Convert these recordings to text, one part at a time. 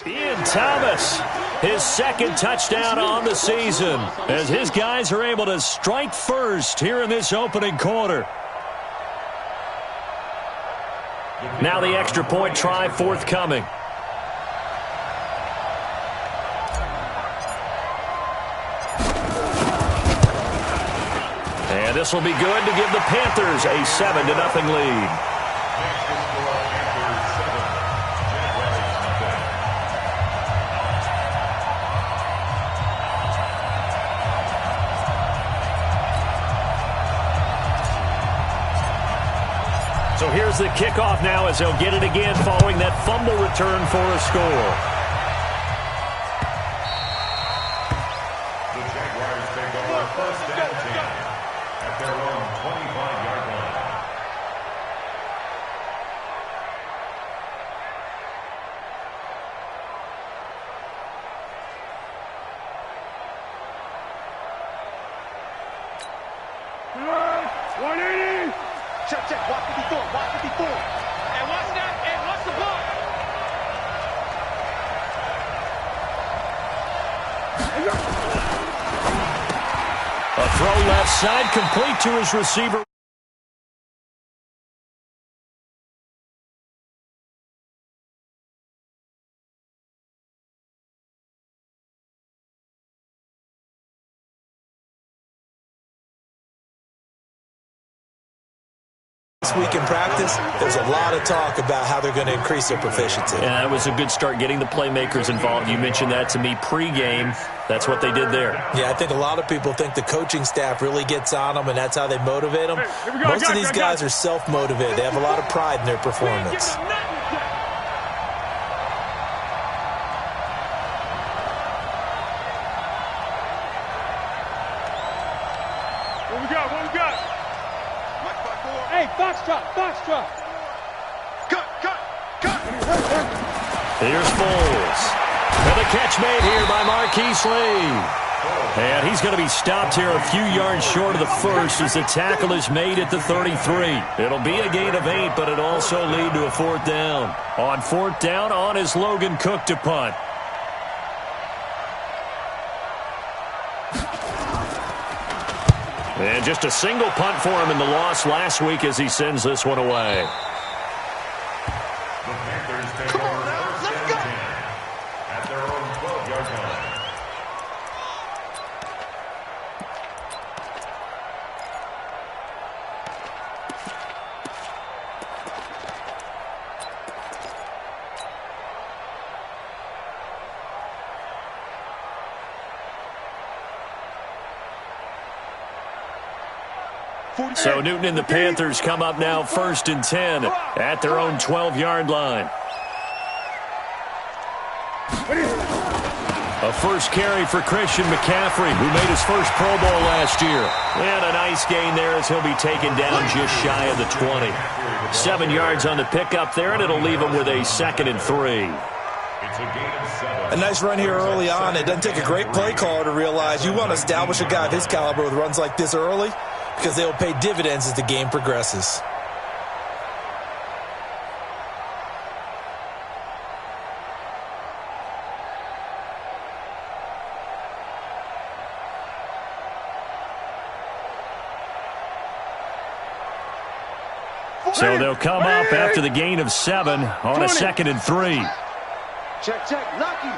Ian Thomas, his second touchdown on the season, as his guys are able to strike first here in this opening quarter. Now the extra point try forthcoming. And this will be good to give the Panthers a 7-0 lead. So here's the kickoff now as they'll get it again following that fumble return for a score. The Jaguars take over first and 10 at their own 25-yard line. Check, watch 54, watch 54. And watch that, and watch the ball. A throw left side, complete to his receiver. This week in practice, there's a lot of talk about how they're going to increase their proficiency. Yeah, that was a good start getting the playmakers involved. You mentioned that to me pregame. That's what they did there. Yeah, I think a lot of people think the coaching staff really gets on them, and that's how they motivate them. Most of these guys are self-motivated. They have a lot of pride in their performance. What we got? Hey, Foxtrot. Cut. Here's Foles. And the catch made here by Marquise Lee. And he's going to be stopped here a few yards short of the first as the tackle is made at the 33. It'll be a gain of 8, but it'll also lead to a fourth down. On fourth down, on is Logan Cook to punt. And just a single punt for him in the loss last week as he sends this one away. The Panthers take over first and 10 at their own 12-yard line. So Newton and the Panthers come up now first and 10 at their own 12-yard line. A first carry for Christian McCaffrey, who made his first Pro Bowl last year. And a nice gain there as he'll be taken down just shy of the 20. 7 yards on the pickup there, and it'll leave him with a 2nd and 3. A nice run here early on. It doesn't take a great play caller to realize you want to establish a guy of his caliber with runs like this early, because they will pay dividends as the game progresses. So they'll come up after the gain of 7 on a 2nd and 3. Check, lucky.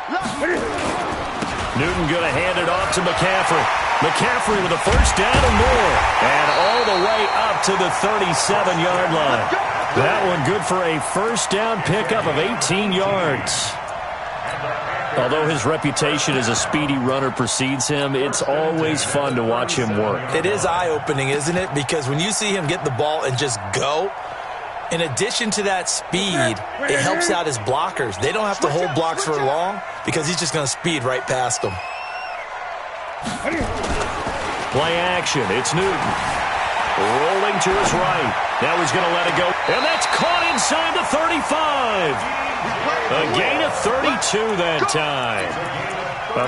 Newton going to hand it off to McCaffrey. McCaffrey with a first down and more. And all the way up to the 37-yard line. That one good for a first down pickup of 18 yards. Although his reputation as a speedy runner precedes him, it's always fun to watch him work. It is eye-opening, isn't it? Because when you see him get the ball and just go, in addition to that speed, it helps out his blockers. They don't have to hold blocks for long because he's just going to speed right past them. Play action. It's Newton. Rolling to his right. Now he's going to let it go. And that's caught inside the 35. A gain of 32 that time.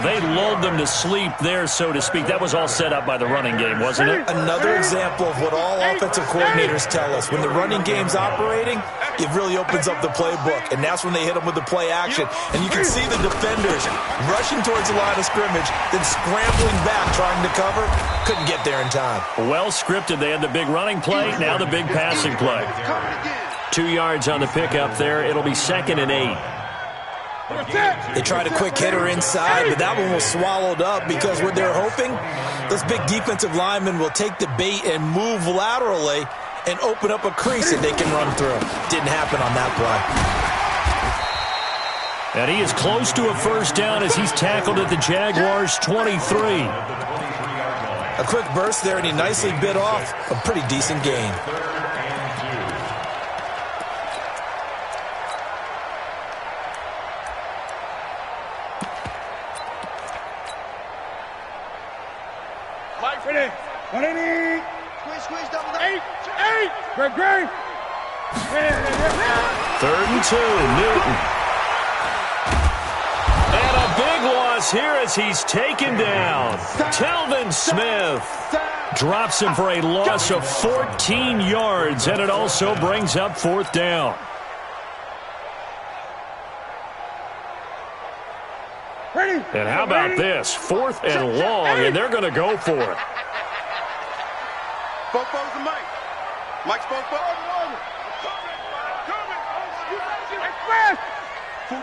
They lulled them to sleep there, so to speak. That was all set up by the running game, wasn't it? Another example of what all offensive coordinators tell us. When the running game's operating, it really opens up the playbook. And that's when they hit them with the play action. And you can see the defenders rushing towards the line of scrimmage, then scrambling back trying to cover. Couldn't get there in time. Well scripted. They had the big running play, now the big passing play. 2 yards on the pickup there. It'll be 2nd and 8. They tried a quick hitter inside, but that one was swallowed up because what they're hoping, those big defensive linemen will take the bait and move laterally and open up a crease that they can run through. Didn't happen on that play. And he is close to a first down as he's tackled at the Jaguars' 23. A quick burst there, and he nicely bit off a pretty decent gain. Great. 3rd and 2, Newton. And a big loss here as he's taken down. Telvin Smith drops him for a loss of 14 yards, and it also brings up 4th down. And how about this? 4th and long, and they're going to go for it. Bofo's and Mike. Mike's Bofo.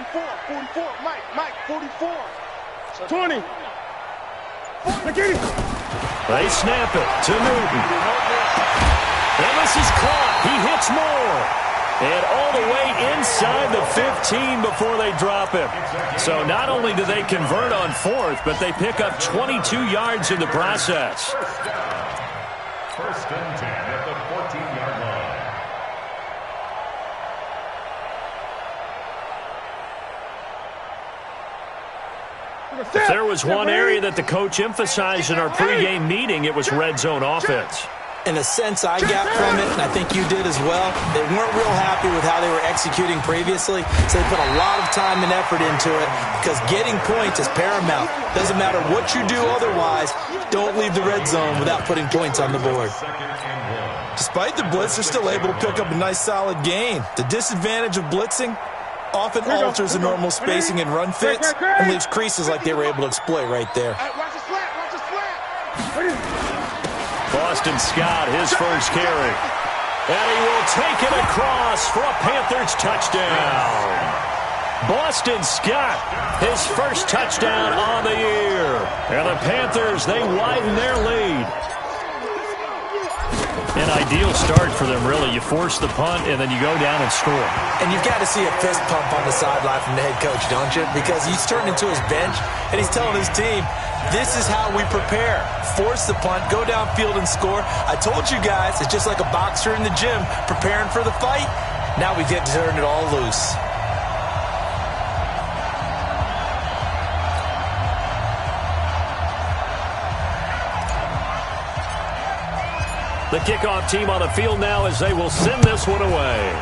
44, Mike, 44. 20. They snap it to Newton. And this is caught. He hits more. And all the way inside the 15 before they drop him. So not only do they convert on 4th, but they pick up 22 yards in the process. 1st and 10 at the 14-yard line. If there was one area that the coach emphasized in our pregame meeting, it was red zone offense. In a sense, I got from it, and I think you did as well, they weren't real happy with how they were executing previously, so they put a lot of time and effort into it because getting points is paramount. Doesn't matter what you do otherwise, don't leave the red zone without putting points on the board. Despite the blitz, they're still able to pick up a nice solid gain. The disadvantage of blitzing often alters the normal spacing and run fits and leaves creases like they were able to exploit right there. Boston Scott, his first carry. And he will take it across for a Panthers touchdown. Boston Scott, his first touchdown on the year. And the Panthers, they widen their lead. An ideal start for them, really. You force the punt, and then you go down and score. And you've got to see a fist pump on the sideline from the head coach, don't you? Because he's turned into his bench, and he's telling his team, this is how we prepare. Force the punt, go downfield and score. I told you guys, it's just like a boxer in the gym preparing for the fight. Now we get to turn it all loose. The kickoff team on the field now as they will send this one away.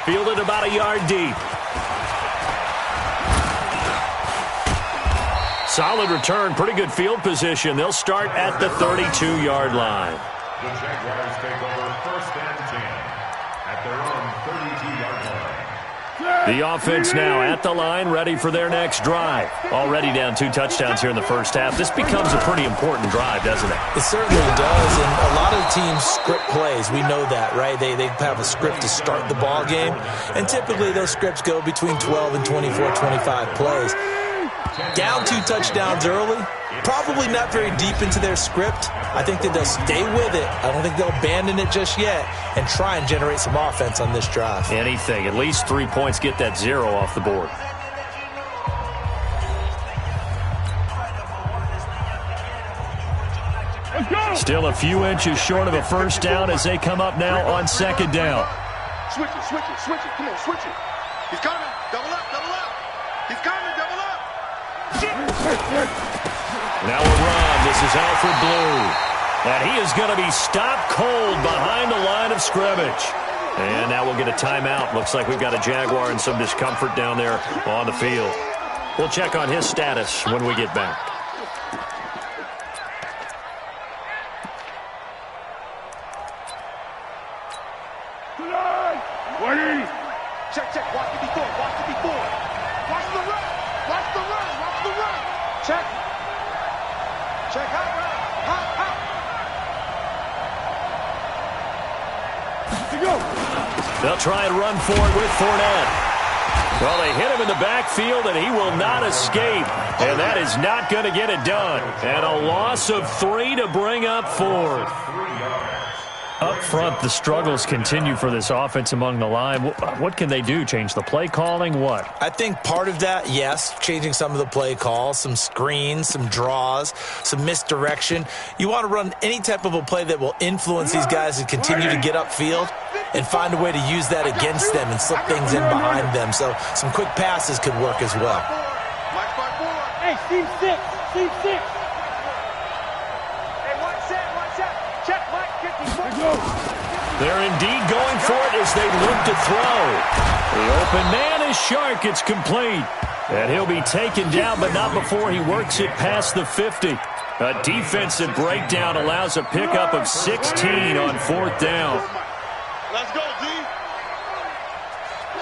Fielded about a yard deep. Solid return, pretty good field position. They'll start at the 32-yard line. The Jaguars take over 1st and 10 at their own 32-yard line. The offense now at the line, ready for their next drive. Already down 2 touchdowns here in the first half. This becomes a pretty important drive, doesn't it? It certainly does, and a lot of the teams script plays. We know that, right? They have a script to start the ball game, and typically those scripts go between 12 and 24, 25 plays. Down 2 touchdowns early, probably not very deep into their script. I think that they'll stay with it. I don't think they'll abandon it just yet and try and generate some offense on this drive. Anything. At least 3 points, get that 0 off the board. Still a few inches short of a first down as they come up now on 2nd down. Switch it. Come on, switch it. He's coming. Double up. He's coming, double up. Now a run. This is Alfred Blue. And he is going to be stopped cold behind the line of scrimmage. And now we'll get a timeout. Looks like we've got a Jaguar in some discomfort down there on the field. We'll check on his status when we get back. Check, check. Watch it before. Watch it before. Watch the run. Watch the run. Watch the run. Check. Check. Hot run. Hot, hot. They'll try and run for it with Fournette. Well, they hit him in the backfield, and he will not escape. And that is not going to get it done. And a loss of 3 to bring up 4. Up front, the struggles continue for this offense among the line. What can they do? Change the play calling? What? I think part of that, yes, changing some of the play calls, some screens, some draws, some misdirection. You want to run any type of a play that will influence these guys to continue to get upfield and find a way to use that against them and slip things in behind them. So some quick passes could work as well. Hey, Steve 6. Steve 6. Hey, watch that. Check, Mike. 50. They're indeed going for it as they look to throw. The open man is Shark. It's complete. And he'll be taken down, but not before he works it past the 50. A defensive breakdown allows a pickup of 16 on 4th down. Let's go, D.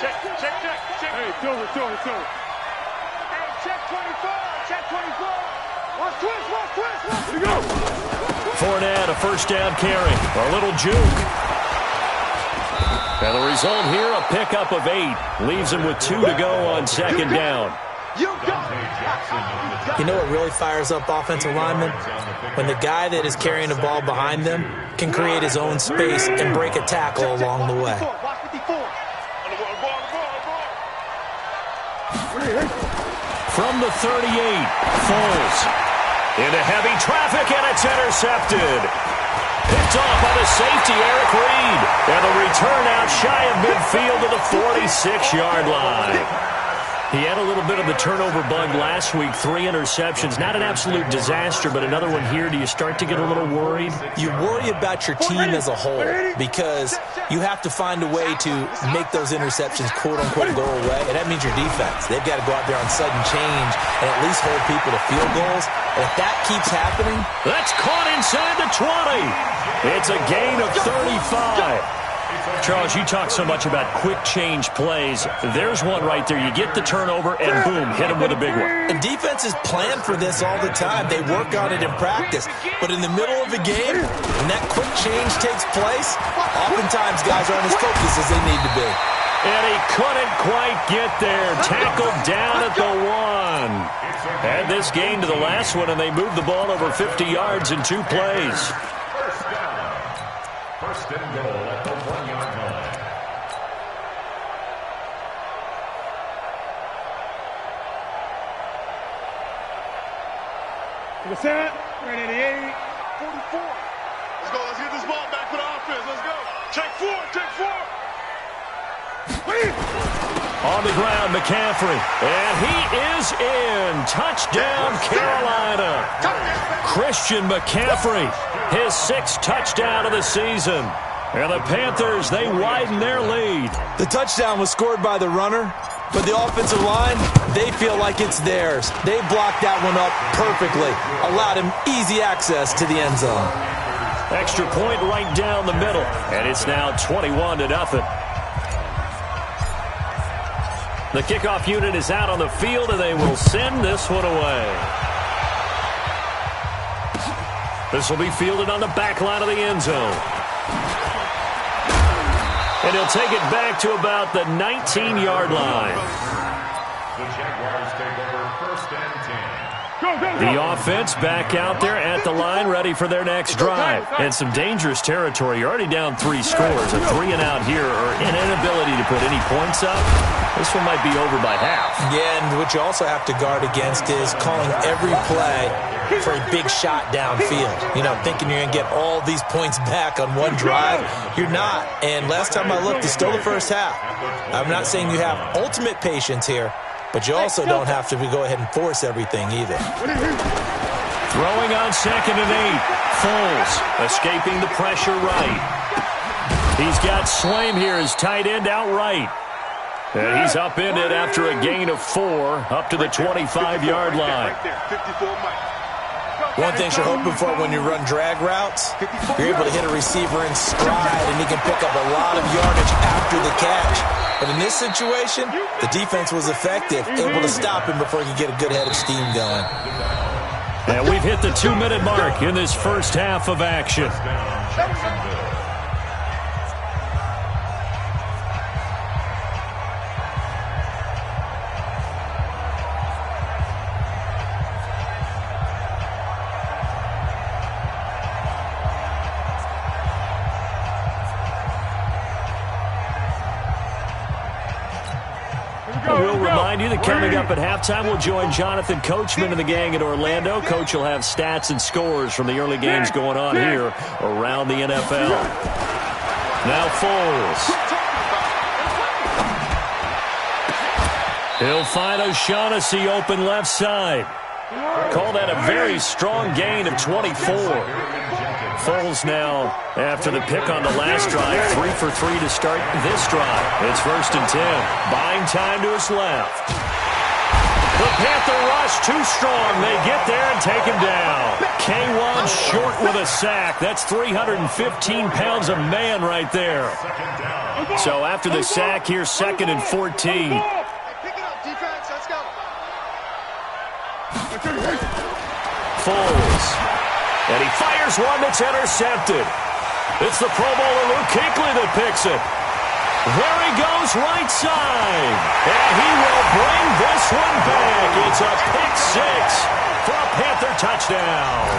Check. Hey, it's over. Hey, check 24. Watch twist. Here we go. Fournette, a first down carry. A little juke. And the result here, a pickup of 8. Leaves him with 2 to go on 2nd down. You know what really fires up offensive linemen? When the guy that is carrying the ball behind them can create his own space and break a tackle along the way. From the 38, Foles. Into heavy traffic, and it's intercepted. Picked off by the safety, Eric Reed. And the return out shy of midfield to the 46-yard line. He had a little bit of the turnover bug last week, 3 interceptions. Not an absolute disaster, but another one here. Do you start to get a little worried? You worry about your team as a whole because you have to find a way to make those interceptions, quote-unquote, go away, and that means your defense. They've got to go out there on sudden change and at least hold people to field goals. And if that keeps happening... That's caught inside the 20. It's a gain of 35. Charles, you talk so much about quick change plays. There's one right there. You get the turnover, and boom, hit him with a big one. And defenses plan for this all the time. They work on it in practice. But in the middle of a game, when that quick change takes place, oftentimes guys aren't as focused as they need to be. And he couldn't quite get there. Tackled down at the 1. Add this game to the last one, and they moved the ball over 50 yards in 2 plays. First and goal at the 1-yard line. To the set. Right at the 8. 44. Let's go. Let's get this ball back for the offense. Let's go. Check 4. On the ground, McCaffrey. And he is in. Touchdown, Carolina. Christian McCaffrey, his 6th touchdown of the season. And the Panthers, they widen their lead. The touchdown was scored by the runner, but the offensive line, they feel like it's theirs. They blocked that one up perfectly, allowed him easy access to the end zone. Extra point right down the middle, and it's now 21-0. The kickoff unit is out on the field, and they will send this one away. This will be fielded on the back line of the end zone. And he'll take it back to about the 19-yard line. The Jaguars take over 1st and 10. The offense back out there at the line, ready for their next drive. And some dangerous territory. You're already down 3 scores. A 3-and-out here, or an inability to put any points up. This one might be over by half. Yeah, and what you also have to guard against is calling every play for a big shot downfield. You know, thinking you're going to get all these points back on one drive. You're not. And last time I looked, it's still the first half. I'm not saying you have ultimate patience here, but you also don't have to go ahead and force everything either. Throwing on 2nd and 8. Foles escaping the pressure right. He's got Swaim here as tight end outright. And he's upended after a gain of 4 up to the 25-yard line. One thing you're hoping for when you run drag routes, you're able to hit a receiver in stride, and he can pick up a lot of yardage after the catch. But in this situation, the defense was effective, able to stop him before he could get a good head of steam going. And we've hit the 2-minute mark in this first half of action. We'll remind you that coming up at halftime, we'll join Jonathan Coachman and the gang in Orlando. Coach will have stats and scores from the early games going on here around the NFL. Now Foles. He'll find O'Shaughnessy open left side. Call that a very strong gain of 24. Foles now, after the pick on the last drive, 3 for 3 to start this drive. It's 1st and 10. Buying time to his left. The Panther rush too strong. They get there and take him down. K1 short with a sack. That's 315 pounds of man right there. So after the sack, here's 2nd and 14. Pick it up, defense. Let's go. Foles. And he fires one that's intercepted. It's the Pro Bowler Luke Kuechly that picks it. There he goes, right side. And he will bring this one back. It's a pick six for a Panther touchdown.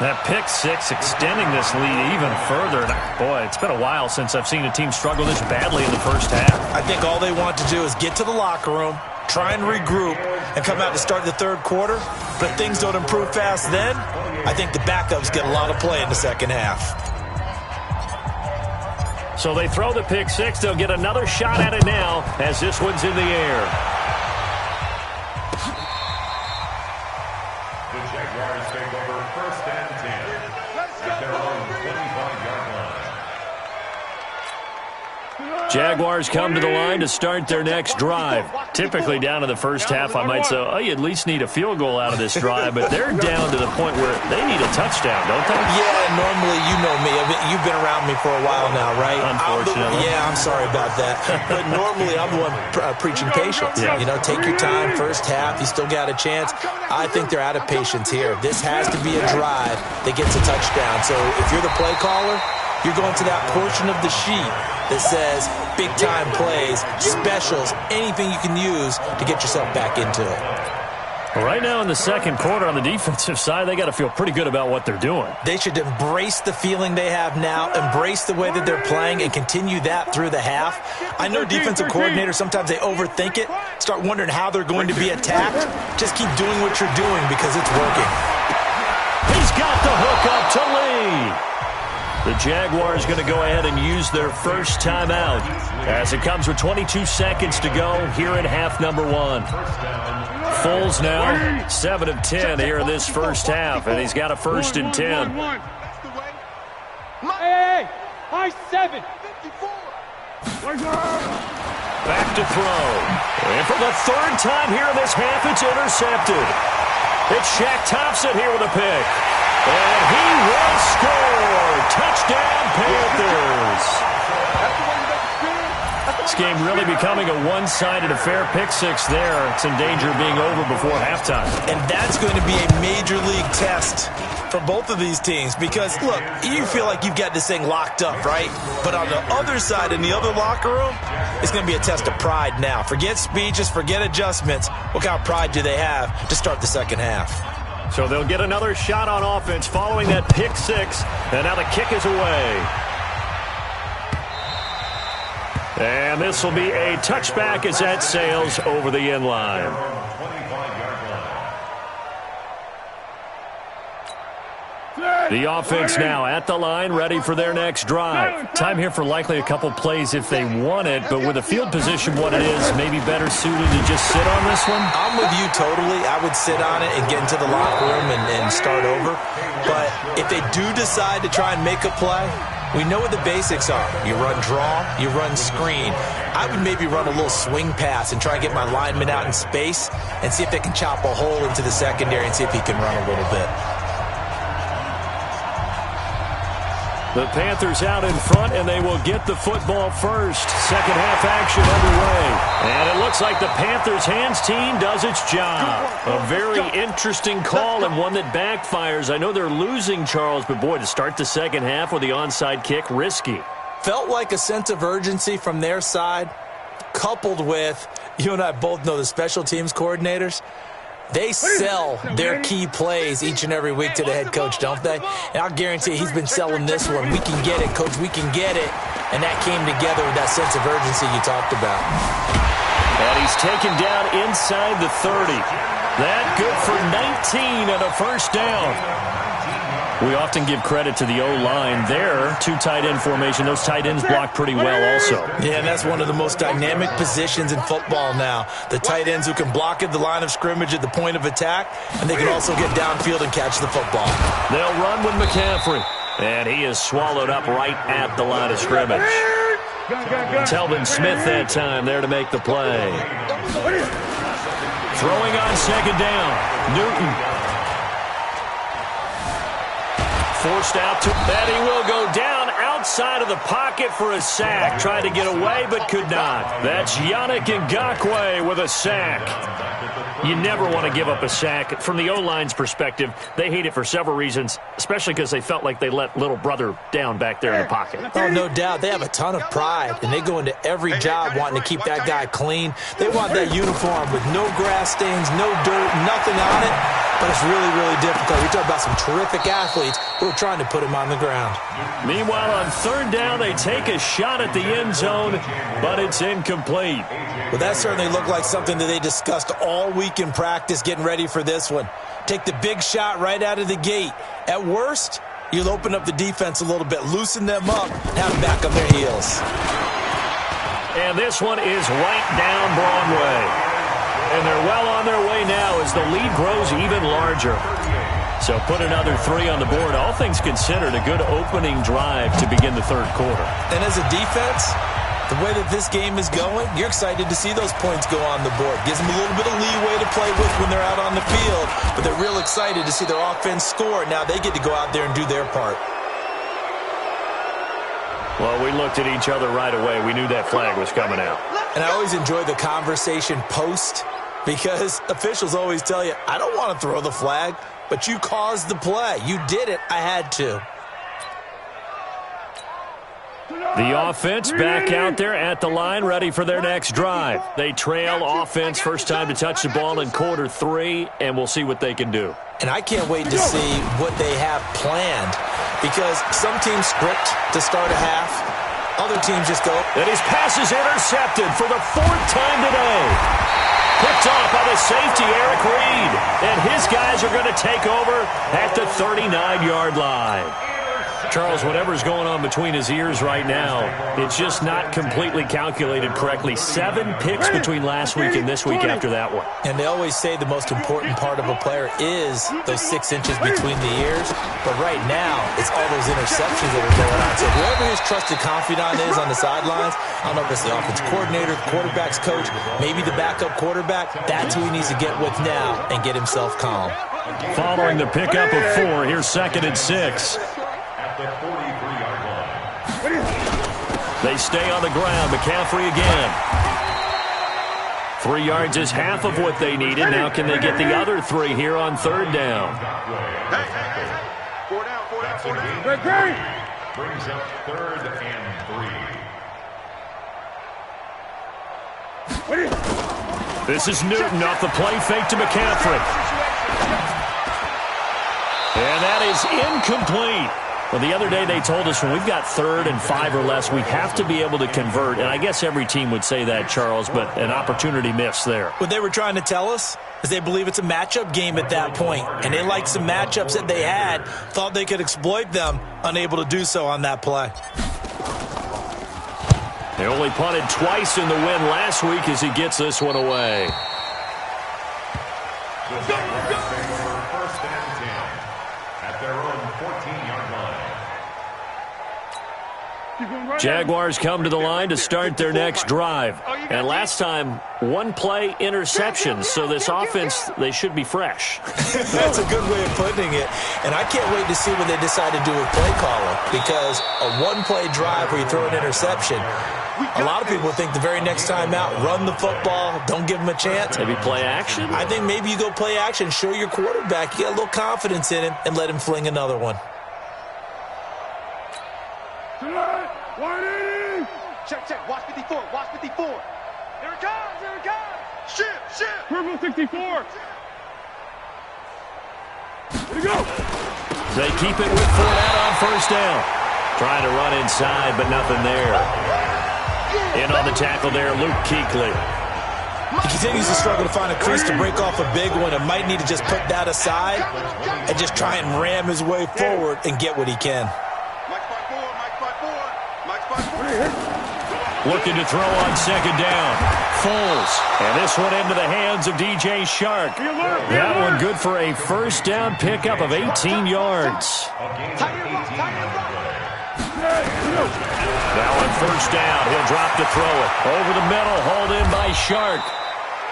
That pick six extending this lead even further. Boy, it's been a while since I've seen a team struggle this badly in the first half. I think all they want to do is get to the locker room, try and regroup, and come out to start the third quarter. But if things don't improve fast then, I think the backups get a lot of play in the second half. So they throw the pick six. They'll get another shot at it now as this one's in the air. The Jaguars take over 1st and 10 at their own 25-yard line. Jaguars come to the line to start their next drive. Typically down in the first half, I might say, oh, you at least need a field goal out of this drive, but they're down to the point where they need a touchdown, don't they? Yeah, normally, you know me. You've been around me for a while now, right? Unfortunately. I'm sorry about that. But normally, I'm the one preaching patience. Yeah. You know, take your time, first half, you still got a chance. I think they're out of patience here. This has to be a drive that gets a touchdown. So if you're the play caller, you're going to that portion of the sheet that says big-time plays, specials, anything you can use to get yourself back into it. Well, right now in the second quarter on the defensive side, they got to feel pretty good about what they're doing. They should embrace the feeling they have now, embrace the way that they're playing, and continue that through the half. I know defensive coordinators, sometimes they overthink it, start wondering how they're going to be attacked. Just keep doing what you're doing because it's working. He's got the hook up to Lee. The Jaguars going to go ahead and use their first timeout as it comes with 22 seconds to go here in half number one. Foles now 7 of 10 here in this first half, and he's got a 1st and 10. Hey, high 7. Back to throw. And for the 3rd time here in this half, it's intercepted. It's Shaq Thompson here with a pick. And he will score. Touchdown, Panthers. This game really becoming a one-sided affair. Pick six there. It's in danger of being over before halftime. And that's going to be a major league test for both of these teams because, look, you feel like you've got this thing locked up, right? But on the other side, in the other locker room, it's going to be a test of pride now. Forget speeches, forget adjustments. What kind of pride do they have to start the second half? So they'll get another shot on offense following that pick six. And now the kick is away. And this will be a touchback as that sails over the end line. The offense now at the line, ready for their next drive. Time here for likely a couple plays if they want it, but with the field position what it is, maybe better suited to just sit on this one? I'm with you totally. I would sit on it and get into the locker room and start over. But if they do decide to try and make a play, We know what the basics are. You run draw, you run screen. I would maybe run a little swing pass and try and get my lineman out in space and see if they can chop a hole into the secondary and see if he can run a little bit. The Panthers out in front, and they will get the football first. Second half action underway. And it looks like the Panthers' hands team does its job. A very interesting call and one that backfires. I know they're losing, Charles, but boy, to start the second half with the onside kick, risky. Felt like a sense of urgency from their side, coupled with, you and I both know the special teams coordinators. They sell their key plays each and every week to the head coach, don't they? And I'll guarantee he's been selling this one. We can get it, coach, we can get it. And that came together with that sense of urgency you talked about. And he's taken down inside the 30. That good for 19 and a first down. We often give credit to the O-line there. Two tight end formation. Those tight ends block pretty well also. Yeah, and that's one of the most dynamic positions in football now. The tight ends who can block at the line of scrimmage at the point of attack, and they can also get downfield and catch the football. They'll run with McCaffrey. And he is swallowed up right at the line of scrimmage. Telvin Smith that time there to make the play. Throwing on second down. Newton. Forced out to that. He will go down outside of the pocket for a sack. Tried to get away but could not. That's Yannick Ngakoue with a sack. You never want to give up a sack. From the O-line's perspective, they hate it for several reasons, especially because they felt like they let little brother down back there in the pocket. Oh, no doubt. They have a ton of pride, and they go into every job wanting to keep that guy clean. They want that uniform with no grass stains, no dirt, nothing on it. But it's really, really difficult. You're talking about some terrific athletes who are trying to put him on the ground. Meanwhile, on third down, they take a shot at the end zone, but it's incomplete. Well, that certainly looked like something that they discussed all week in practice getting ready for this one. Take the big shot right out of the gate. At worst, you'll open up the defense a little bit, loosen them up, and have them back on their heels. And this one is right down Broadway. And they're well on their way now as the lead grows even larger. So put another 3 on the board. All things considered, a good opening drive to begin the third quarter. And as a defense, the way that this game is going, you're excited to see those points go on the board. Gives them a little bit of leeway to play with when they're out on the field. But they're real excited to see their offense score. Now they get to go out there and do their part. Well, we looked at each other right away. We knew that flag was coming out. And I always enjoy the conversation post, because officials always tell you, I don't want to throw the flag, but you caused the play. You did it. I had to. The offense back out there at the line, ready for their next drive. They trail offense, first time to touch the ball in quarter 3, and we'll see what they can do. And I can't wait to see what they have planned, because some teams script to start a half. Other teams just go. And his pass is intercepted for the 4th time today. Picked off by the safety, Eric Reed. And his guys are going to take over at the 39-yard line. Charles, whatever's going on between his ears right now, it's just not completely calculated correctly. 7 picks between last week and this week after that one. And they always say the most important part of a player is those 6 inches between the ears. But right now, it's all those interceptions that are going on. So whoever his trusted confidant is on the sidelines, I don't know if it's the offensive coordinator, the quarterback's coach, maybe the backup quarterback, that's who he needs to get with now and get himself calm. Following the pickup of 4, here's 2nd and 6. The 43-yard line. They stay on the ground. McCaffrey again. 3 yards is half of what they needed. Now can they get the other 3 here on third down? Four down. Brings up 3rd and 3. This is Newton off the play fake to McCaffrey. And that is incomplete. Well, the other day they told us when we've got 3rd and 5 or less, we have to be able to convert. And I guess every team would say that, Charles, but an opportunity missed there. What they were trying to tell us is they believe it's a matchup game at that point. And they liked some matchups that they had, thought they could exploit them, unable to do so on that play. They only punted twice in the win last week as he gets this one away. Jaguars come to the line to start their next drive. And last time, one-play interceptions, so this offense, they should be fresh. That's a good way of putting it. And I can't wait to see what they decide to do with play calling, because a one-play drive where you throw an interception, a lot of people think the very next time out, run the football, don't give them a chance. Maybe play action? I think maybe you go play action, show your quarterback, you got a little confidence in him, and let him fling another one. Check, watch 54, watch 54. Here it comes, here it comes. Shift. Purple 64. Here we go. They keep it with Fournette on first down. Trying to run inside, but nothing there. In on the tackle there, Luke Kuechly. He continues to struggle to find a crease to break off a big one and might need to just put that aside and just try and ram his way forward and get what he can. Looking to throw on second down. Foles. And this one into the hands of DJ Shark. That one good for a first down pickup of 18 yards. Now on first down, he'll drop to throw it. Over the middle, hauled in by Shark.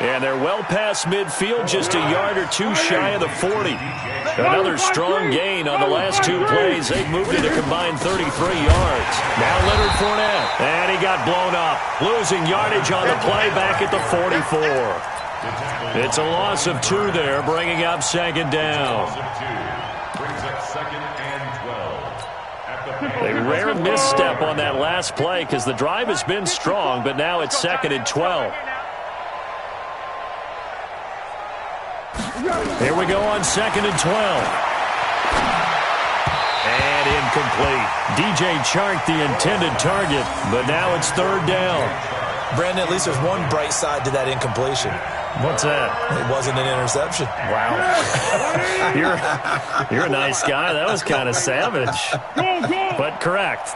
And they're well past midfield, just a yard or two shy of the 40. Another strong gain on the last two plays. They've moved it a combined 33 yards. Now Leonard Fournette. And he got blown up. Losing yardage on the play back at the 44. It's a loss of 2 there, bringing up second down. A rare misstep on that last play because the drive has been strong, but now it's second and 12. Here we go on second and 12. And incomplete. DJ Chark, the intended target, but now it's third down. Brandon, at least there's one bright side to that incompletion. What's that? It wasn't an interception. Wow. You're a nice guy. That was kind of savage. But correct.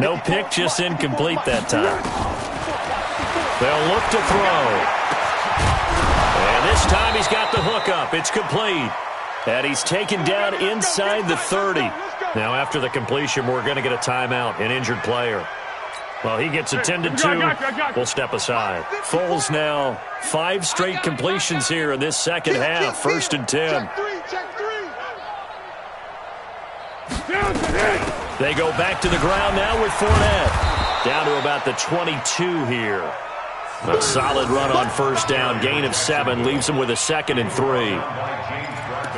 No pick, just incomplete that time. They'll look to throw. And this time he's got the hook up. It's complete. And he's taken down inside the 30. Now after the completion, we're going to get a timeout, an injured player. Well, he gets attended to. We'll step aside. Foles now 5 straight completions here in this second half. First and 10. They go back to the ground now with Fournette. Down to about the 22 here. A solid run on first down. Gain of 7 leaves him with a second and 3.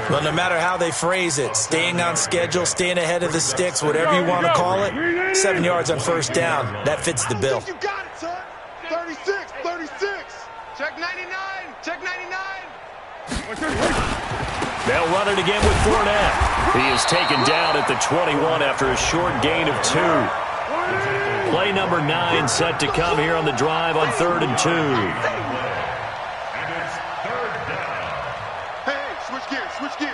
Well, no matter how they phrase it, staying on schedule, staying ahead of the sticks, whatever you want to call it, 7 yards on first down, that fits the bill. You got it, son. 36. Check 99. They'll run it again with Fournette. He is taken down at the 21 after a short gain of 2. Play number 9 set to come here on the drive on 3rd and 2. Switch gears.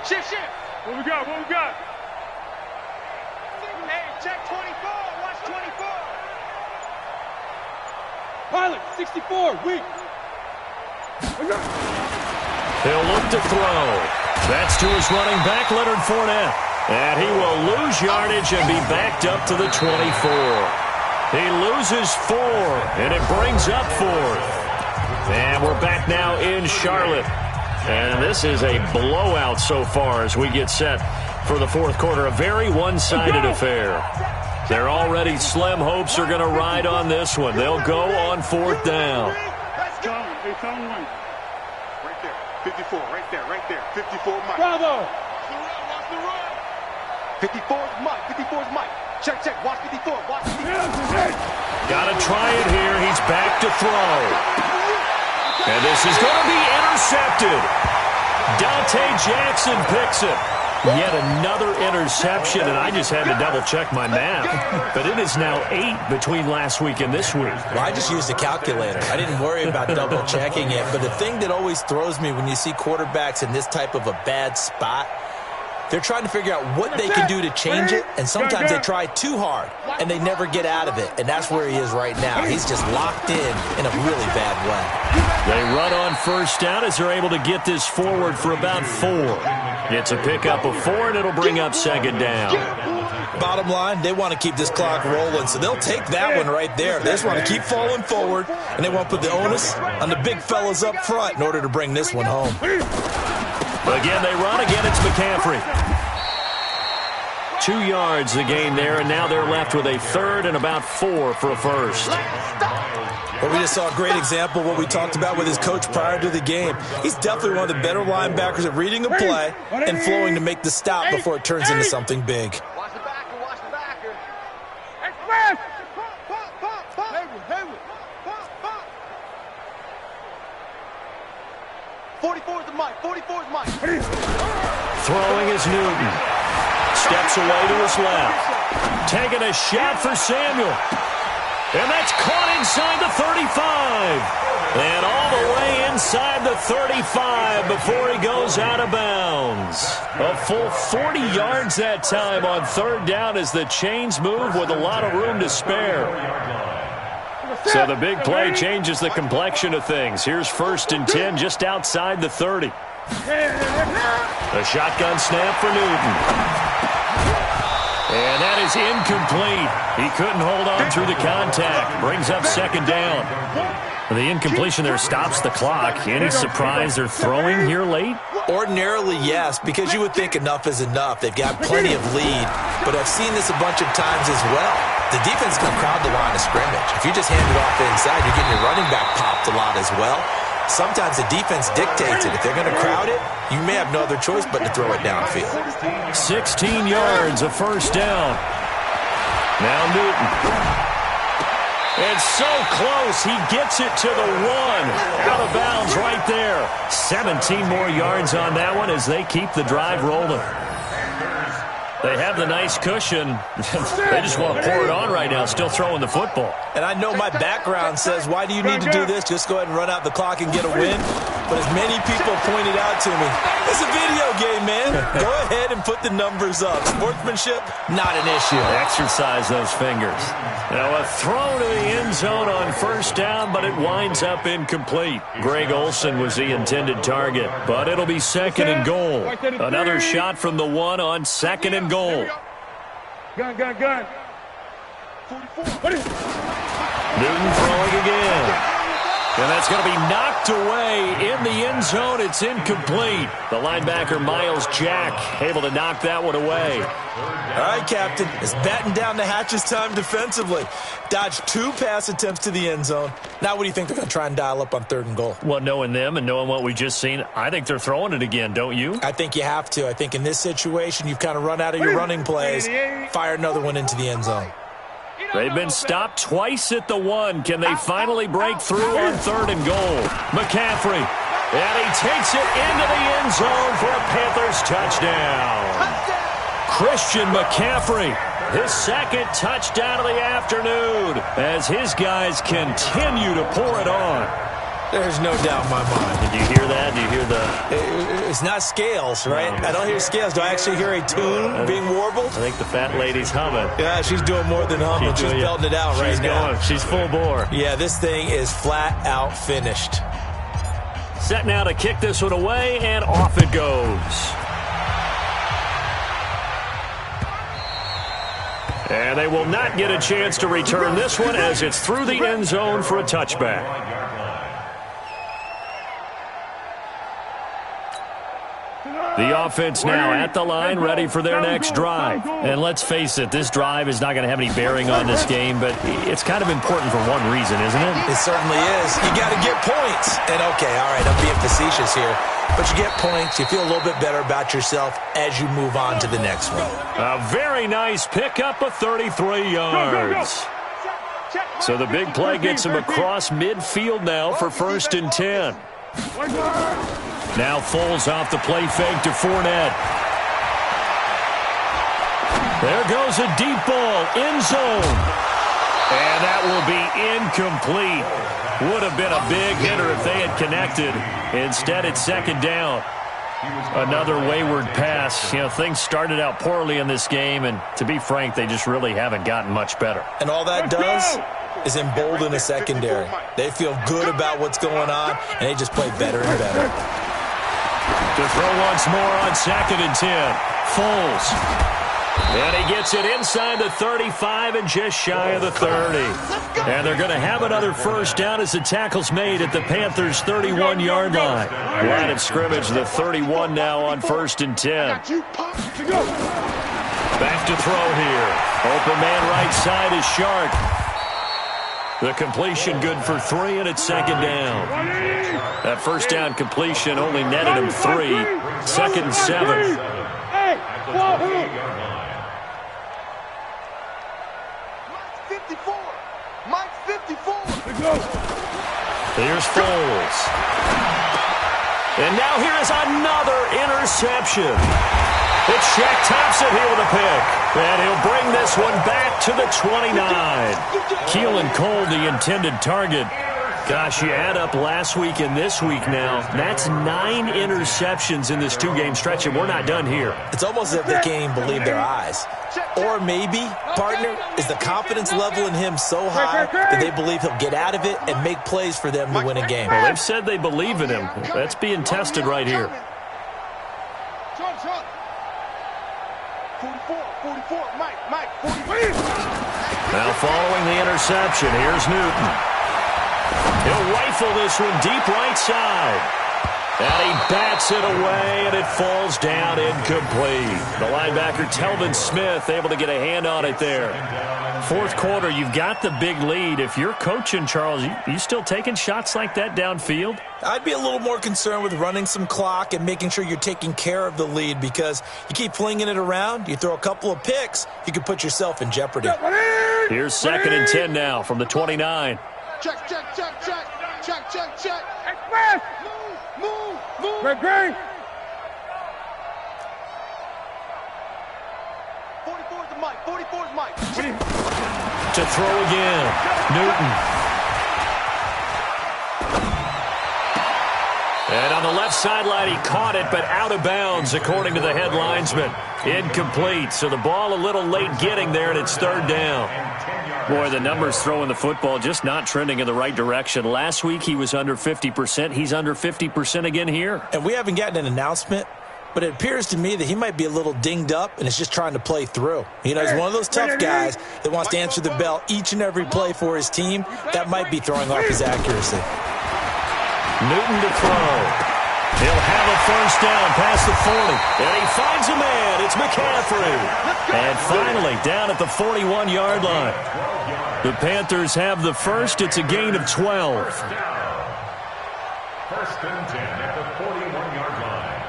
Shift. What we got? Hey, check 24. Watch 24. Pilot, 64, weak. He'll look to throw. That's to his running back, Leonard Fournette. And he will lose yardage and be backed up to the 24. He loses 4, and it brings up 4th. And we're back now in Charlotte. And this is a blowout so far as we get set for the 4th quarter. A very one-sided affair. Their already slim hopes are going to ride on this one. They'll go on 4th down. Let's go. Right there. 54, right there. 54 Mike. Bravo. Watch the run. 54's Mike. Check. Watch 54. Got to try it here. He's back to throw. And this is going to be intercepted. Dante Jackson picks it. Yet another interception, and I just had to double-check my math. But it is now 8 between last week and this week. Well, I just used a calculator. I didn't worry about double-checking it. But the thing that always throws me when you see quarterbacks in this type of a bad spot They're trying to figure out what they can do to change it, and sometimes they try too hard, and they never get out of it, and that's where he is right now. He's just locked in a really bad way. They run on first down as they're able to get this forward for about 4. It's a pickup of 4, and it'll bring up second down. Bottom line, they want to keep this clock rolling, so they'll take that one right there. They just want to keep falling forward, and they want to put the onus on the big fellas up front in order to bring this one home. Again, they run. Again, it's McCaffrey. 2 yards the gain there, and now they're left with a third and about 4 for a first. Well, we just saw a great example of what we talked about with his coach prior to the game. He's definitely one of the better linebackers at reading a play and flowing to make the stop before it turns into something big. Watch the backer, watch the backer. Express! Hayward. 44 is the mic, 44 is Mike. Throwing is Newton. Steps away to his left. Taking a shot for Samuel. And that's caught inside the 35. And all the way inside the 35 before he goes out of bounds. A full 40 yards that time on third down as the chains move with a lot of room to spare. So the big play changes the complexion of things. Here's 1st and 10 just outside the 30. A shotgun snap for Newton. And that is incomplete. He couldn't hold on through the contact. Brings up second down. The incompletion there stops the clock. Any surprise they're throwing here late? Ordinarily, yes, because you would think enough is enough. They've got plenty of lead, but I've seen this a bunch of times as well. The defense can crowd the line of scrimmage. If you just hand it off inside, you're getting your running back popped a lot as well. Sometimes the defense dictates it. If they're going to crowd it, you may have no other choice but to throw it downfield. 16 yards, a first down. Now Newton. It's so close. He gets it to the 1. Out of bounds right there. 17 more yards on that one as they keep the drive rolling. They have the nice cushion. They just want to pour it on right now, still throwing the football. And I know my background says, why do you need to do this? Just go ahead and run out the clock and get a win. But as many people pointed out to me, it's a video game, man. Go ahead and put the numbers up. Sportsmanship, not an issue. Exercise those fingers. Now a throw to the end zone on first down, but it winds up incomplete. Greg Olsen was the intended target, but it'll be second and goal. Another shot from the 1 on second and goal. Gun. Newton throwing again. And that's going to be knocked away in the end zone. It's incomplete. The linebacker, Miles Jack, able to knock that one away. All right, Captain. It's batten down the hatches time defensively. Dodged 2 pass attempts to the end zone. Now what do you think they're going to try and dial up on 3rd and goal? Well, knowing them and knowing what we just seen, I think they're throwing it again, don't you? I think you have to. I think in this situation, you've kind of run out of your running plays. Fire another one into the end zone. They've been stopped twice at the 1. Can they finally break through on 3rd and goal? McCaffrey. And he takes it into the end zone for a Panthers touchdown. Christian McCaffrey, his 2nd touchdown of the afternoon as his guys continue to pour it on. There's no doubt in my mind. Did you hear that? Do you hear the... It's not scales, right? I don't hear scales. Do I actually hear a tune being warbled? I think the fat lady's humming. Yeah, she's doing more than humming. She's belting it out right now. She's full bore. Yeah, this thing is flat out finished. Set now to kick this one away, and off it goes. And they will not get a chance to return this one as it's through the end zone for a touchback. The offense now at the line, ready for their next drive. And let's face it, this drive is not going to have any bearing on this game, but it's kind of important for one reason, isn't it? It certainly is. You got to get points. And okay, all right, I'm being facetious here, but you get points, you feel a little bit better about yourself as you move on to the next one. A very nice pickup of 33 yards. So the big play gets him across midfield now for 1st and 10. Now Foles off the play fake to Fournette. There goes a deep ball, end zone. And that will be incomplete. Would have been a big hitter if they had connected. Instead, it's 2nd down. Another wayward pass. You know, things started out poorly in this game, and to be frank, they just really haven't gotten much better. And all that does is embolden the secondary. They feel good about what's going on, and they just play better and better. To throw once more on 2nd and 10. Foles. And he gets it inside the 35 and just shy of the 30. And they're going to have another first down as the tackle's made at the Panthers' 31-yard line. Line of scrimmage, the 31 now on 1st and 10. Back to throw here. Open man right side is Shark. The completion good for 3, and it's 2nd down. That first down completion only netted him 3. 2nd and 7. Mike's 54. Here's Foles. And now here is another interception. It's Shaq Thompson here with a pick. And he'll bring this one back to the 29. Keelan Cole, the intended target. Gosh, you add up last week and this week now. That's 9 interceptions in this 2-game stretch, and we're not done here. It's almost as if they can't even believe their eyes. Or maybe, partner, is the confidence level in him so high that they believe he'll get out of it and make plays for them to win a game. Well, they've said they believe in him. That's being tested right here. 44, Mike, 44. Now following the interception, here's Newton. He'll rifle this one deep right side. And he bats it away, and it falls down incomplete. The linebacker, Telvin Smith, able to get a hand on it there. 4th quarter, you've got the big lead. If you're coaching, Charles, you still taking shots like that downfield? I'd be a little more concerned with running some clock and making sure you're taking care of the lead, because you keep flinging it around, you throw a couple of picks, you can put yourself in jeopardy. Here's 2nd and 10 now from the 29. Check. Express! Move! Great! 44's Mike. To throw again, Newton. And on the left sideline, he caught it, but out of bounds, according to the head linesman. Incomplete, so the ball a little late getting there, and it's 3rd down. Boy, the numbers throwing the football just not trending in the right direction. Last week, he was under 50%. He's under 50% again here. And we haven't gotten an announcement, but it appears to me that he might be a little dinged up and is just trying to play through. You know, he's one of those tough guys that wants to answer the bell each and every play for his team. That might be throwing off his accuracy. Newton to throw. He'll have a first down past the 40. And he finds a man. It's McCaffrey. And finally, down at the 41-yard line. The Panthers have the first. It's a gain of 12. 1st and 10 at the 41-yard line.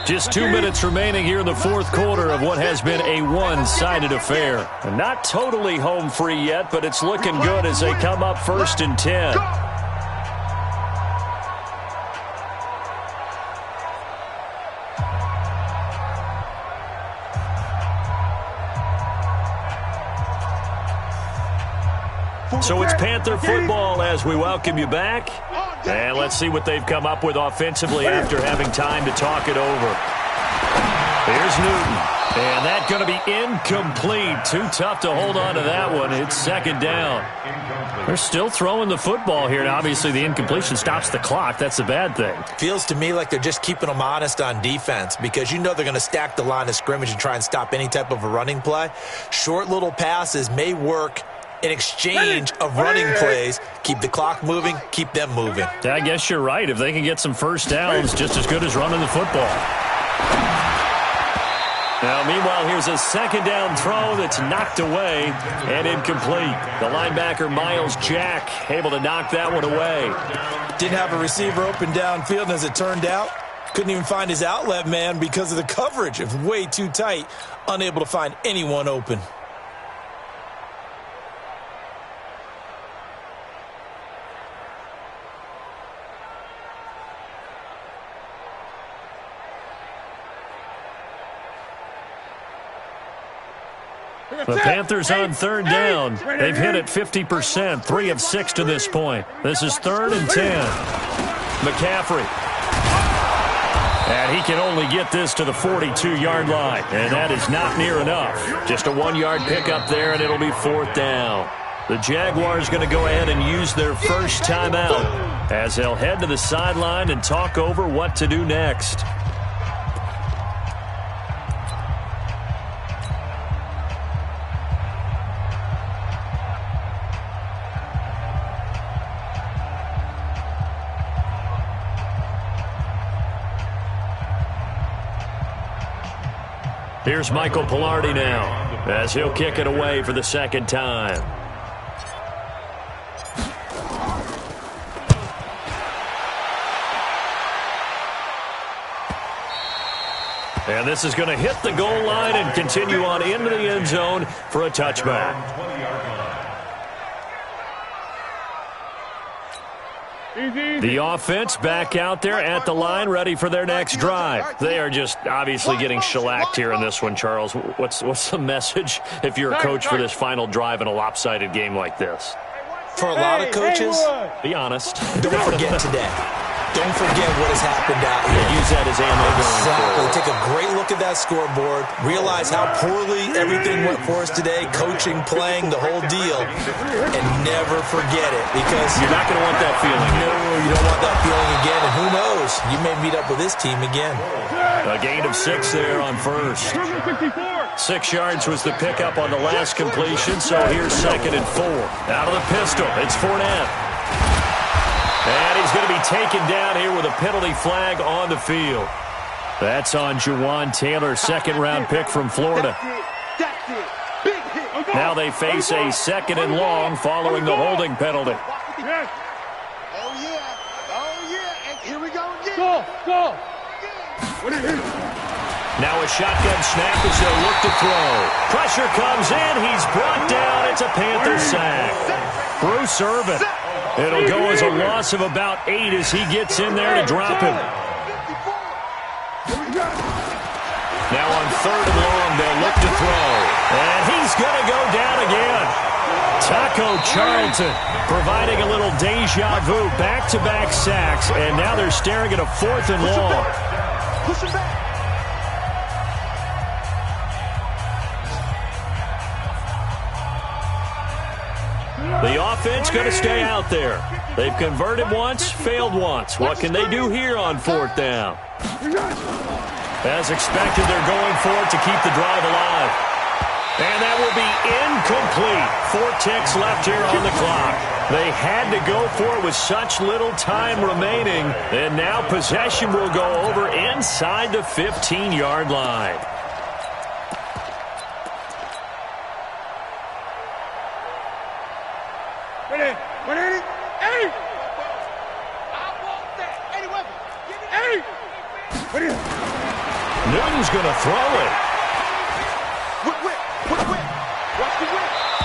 Just 2 minutes remaining here in the 4th quarter of what has been a one-sided affair. Not totally home free yet, but it's looking good as they come up 1st and 10. So it's Panther football as we welcome you back. And let's see what they've come up with offensively after having time to talk it over. Here's Newton. And that's going to be incomplete. Too tough to hold on to that one. It's 2nd down. They're still throwing the football here. And obviously, the incompletion stops the clock. That's the bad thing. Feels to me like they're just keeping them honest on defense, because you know they're going to stack the line of scrimmage and try and stop any type of a running play. Short little passes may work in exchange of running plays. Keep the clock moving, keep them moving. I guess you're right. If they can get some first downs, just as good as running the football. Now, meanwhile, here's a 2nd down throw that's knocked away and incomplete. The linebacker, Miles Jack, able to knock that one away. Didn't have a receiver open downfield, and as it turned out, couldn't even find his outlet man because of the coverage. It was way too tight, unable to find anyone open. The Panthers on third down. They've hit it 50%, 3 of 6 to this point. This is 3rd and 10. McCaffrey. And he can only get this to the 42-yard line, and that is not near enough. Just a 1-yard pickup there, and it'll be 4th down. The Jaguars going to go ahead and use their first timeout as they'll head to the sideline and talk over what to do next. Here's Michael Pilardi now as he'll kick it away for the second time. And this is going to hit the goal line and continue on into the end zone for a touchback. The offense back out there at the line, ready for their next drive. They are just obviously getting shellacked here in this one, Charles. What's the message if you're a coach for this final drive in a lopsided game like this? For a lot of coaches, be honest. Don't forget today. Don't forget what has happened out here. Use that as ammo. Exactly. Take a great look at that scoreboard. Realize how poorly everything went for us today. Coaching, playing, the whole deal. And never forget it, because you're not going to want that feeling. No, you don't want that feeling again. And who knows? You may meet up with this team again. A gain of 6 there on first. 6 yards was the pickup on the last completion, so here's 2nd and 4. Out of the pistol, it's Fournette. And he's going to be taken down here with a penalty flag on the field. That's on Jawan Taylor, 2nd-round pick from Florida. Now they face a 2nd and long following the holding penalty. Oh, yeah. Oh, yeah. And here we go again. Go. Now a shotgun snap as they'll look to throw. Pressure comes in. He's brought down. It's a Panther sack. Bruce Irvin. It'll go as a loss of about 8 as he gets in there to drop him. Now on 3rd and long, they'll look to throw. And he's going to go down again. Taco Charlton providing a little deja vu, back-to-back sacks, and now they're staring at a 4th and long. Push him back. The offense going to stay out there. They've converted once, failed once. What can they do here on 4th down? As expected, they're going for it to keep the drive alive. And that will be incomplete. 4 ticks left here on the clock. They had to go for it with such little time remaining. And now possession will go over inside the 15-yard line. Newton's going to throw it.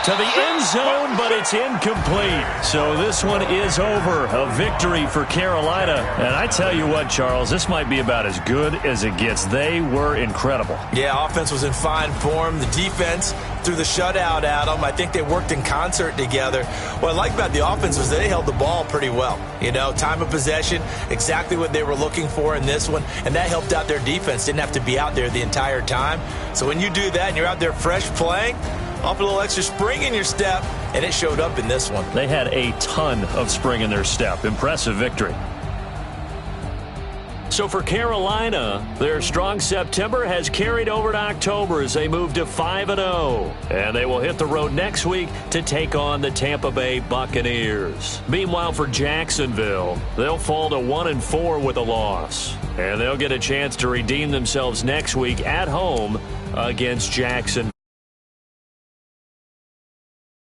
To the end zone, but it's incomplete. So this one is over. A victory for Carolina. And I tell you what, Charles, this might be about as good as it gets. They were incredible. Yeah, offense was in fine form. The defense threw the shutout at them. I think they worked in concert together. What I like about the offense was they held the ball pretty well. You know, time of possession, exactly what they were looking for in this one. And that helped out their defense. Didn't have to be out there the entire time. So when you do that and you're out there fresh playing, off a little extra spring in your step, and it showed up in this one. They had a ton of spring in their step. Impressive victory. So for Carolina, their strong September has carried over to October as they move to 5-0. And they will hit the road next week to take on the Tampa Bay Buccaneers. Meanwhile, for Jacksonville, they'll fall to 1-4 with a loss. And they'll get a chance to redeem themselves next week at home against Jacksonville.